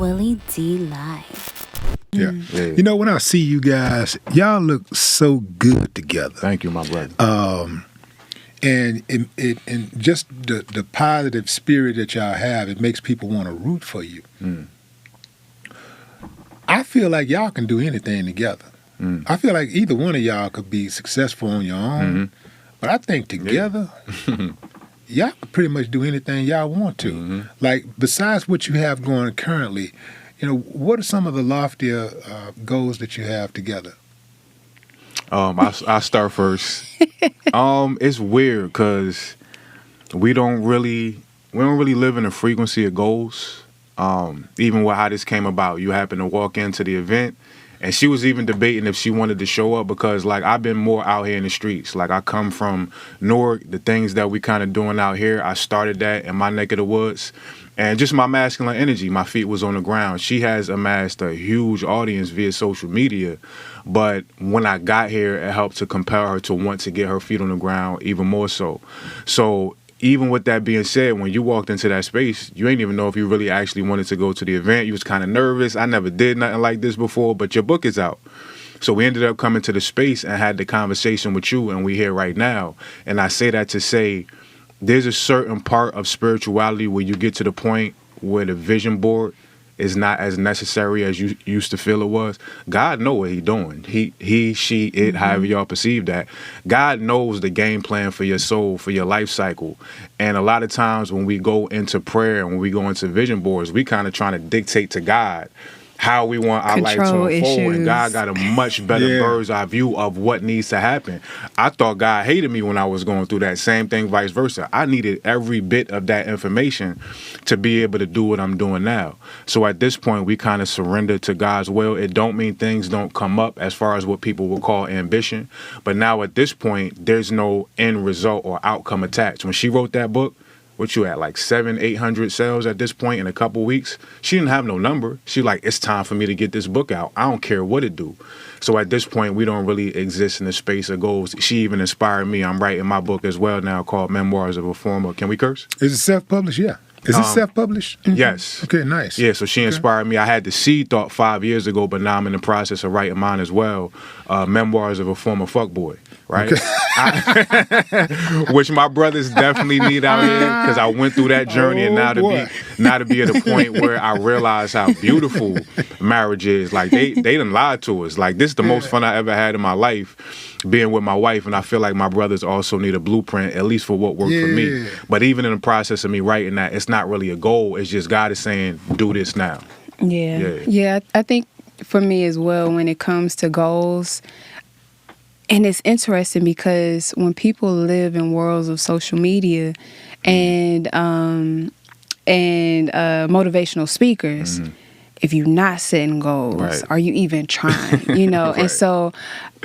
Willie D Live. Yeah. You know, when I see you guys, y'all look so good together. Thank you, my brother. And just the positive spirit that y'all have, it makes people want to root for you. I feel like y'all can do anything together. I feel like either one of y'all could be successful on your own, but I think together, y'all can pretty much do anything y'all want to. Like, besides what you have going currently, you know, what are some of the loftier goals that you have together? I'll start first. It's weird because we don't really live in the frequency of goals. Even with how this came about, you happen to walk into the event, and she was even debating if she wanted to show up because, like, I've been more out here in the streets. Like, I come from Newark, the things that we kind of doing out here, I started that in my neck of the woods. And just my masculine energy, my feet was on the ground. She has amassed a huge audience via social media. But when I got here, it helped to compel her to want to get her feet on the ground even more so. So even with that being said, when you walked into that space, you ain't even know if you really actually wanted to go to the event. You was kind of nervous. I never did nothing like this before, but your book is out. So we ended up coming to the space and had the conversation with you, and we here right now. And I say that to say, there's a certain part of spirituality where you get to the point where the vision board is not as necessary as you used to feel it was. God know what he doing. He, she, it, however y'all perceive that. God knows the game plan for your soul, for your life cycle. And a lot of times when we go into prayer and when we go into vision boards, we kind of trying to dictate to God how we want our life to unfold. And God got a much better bird's eye view of what needs to happen. I thought God hated me when I was going through that. Same thing, vice versa. I needed every bit of that information to be able to do what I'm doing now. So at this point, we kind of surrender to God's will. It don't mean things don't come up as far as what people will call ambition. But now at this point, there's no end result or outcome attached. When she wrote that book, what you at, like 700-800 sales at this point in a couple weeks? She didn't have no number. She like, it's time for me to get this book out. I don't care what it do. So at this point, we don't really exist in the space of goals. She even inspired me. I'm writing my book as well now called Memoirs of a Former. Can we curse? Is it self-published? Yeah. Is it self-published? Yes. Okay, nice. Yeah, so she inspired me. I had the seed thought 5 years ago, but now I'm in the process of writing mine as well. Memoirs of a Former Fuckboy, right? Okay. Which my brothers definitely need out here because I went through that journey, and now to be at a point where I realize how beautiful marriage is. Like they done lied to us. Like this is the most fun I ever had in my life, being with my wife, and I feel like my brothers also need a blueprint, at least for what worked for me. But even in the process of me writing that, it's not really a goal. It's just God is saying, do this now. Yeah, I think for me as well, when it comes to goals, and it's interesting because when people live in worlds of social media and motivational speakers, if you're not setting goals, are you even trying? You know, and so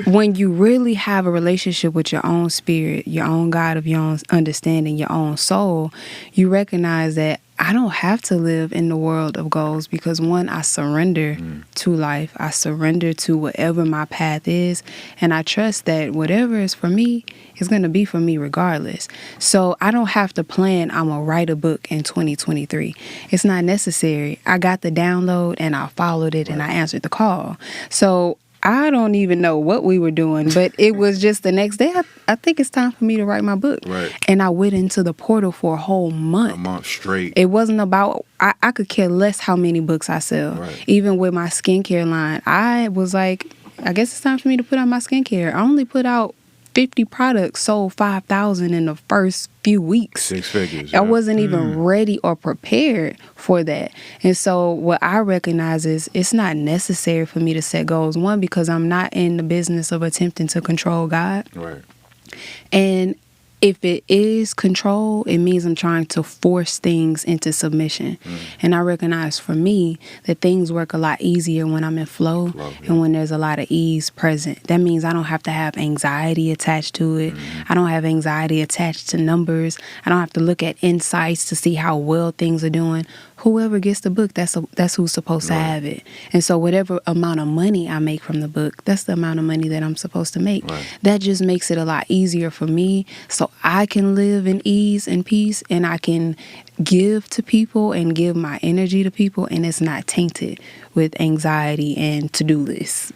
when you really have a relationship with your own spirit, your own God of your own understanding, your own soul, you recognize that I don't have to live in the world of goals because, one, I surrender to life. I surrender to whatever my path is, and I trust that whatever is for me is going to be for me regardless. So I don't have to plan, I'm going to write a book in 2023. It's not necessary. I got the download, and I followed it, and I answered the call. So I don't even know what we were doing, but it was just the next day, I think it's time for me to write my book. Right. And I went into the portal for a whole month. A month straight. It wasn't about, I could care less how many books I sell. Right. Even with my skincare line, I was like, I guess it's time for me to put out my skincare. I only put out 50 products, sold 5,000 in the first few weeks. 6 figures. I wasn't even ready or prepared for that. And so what I recognize is it's not necessary for me to set goals. One, because I'm not in the business of attempting to control God. Right. And if it is control, it means I'm trying to force things into submission. And I recognize for me that things work a lot easier when I'm in flow and when there's a lot of ease present. That means I don't have to have anxiety attached to it. I don't have anxiety attached to numbers. I don't have to look at insights to see how well things are doing. whoever gets the book, that's who's supposed to have it. And so whatever amount of money I make from the book, that's the amount of money that I'm supposed to make. That just makes it a lot easier for me, so I can live in ease and peace, and I can give to people and give my energy to people, and it's not tainted with anxiety and to-do lists.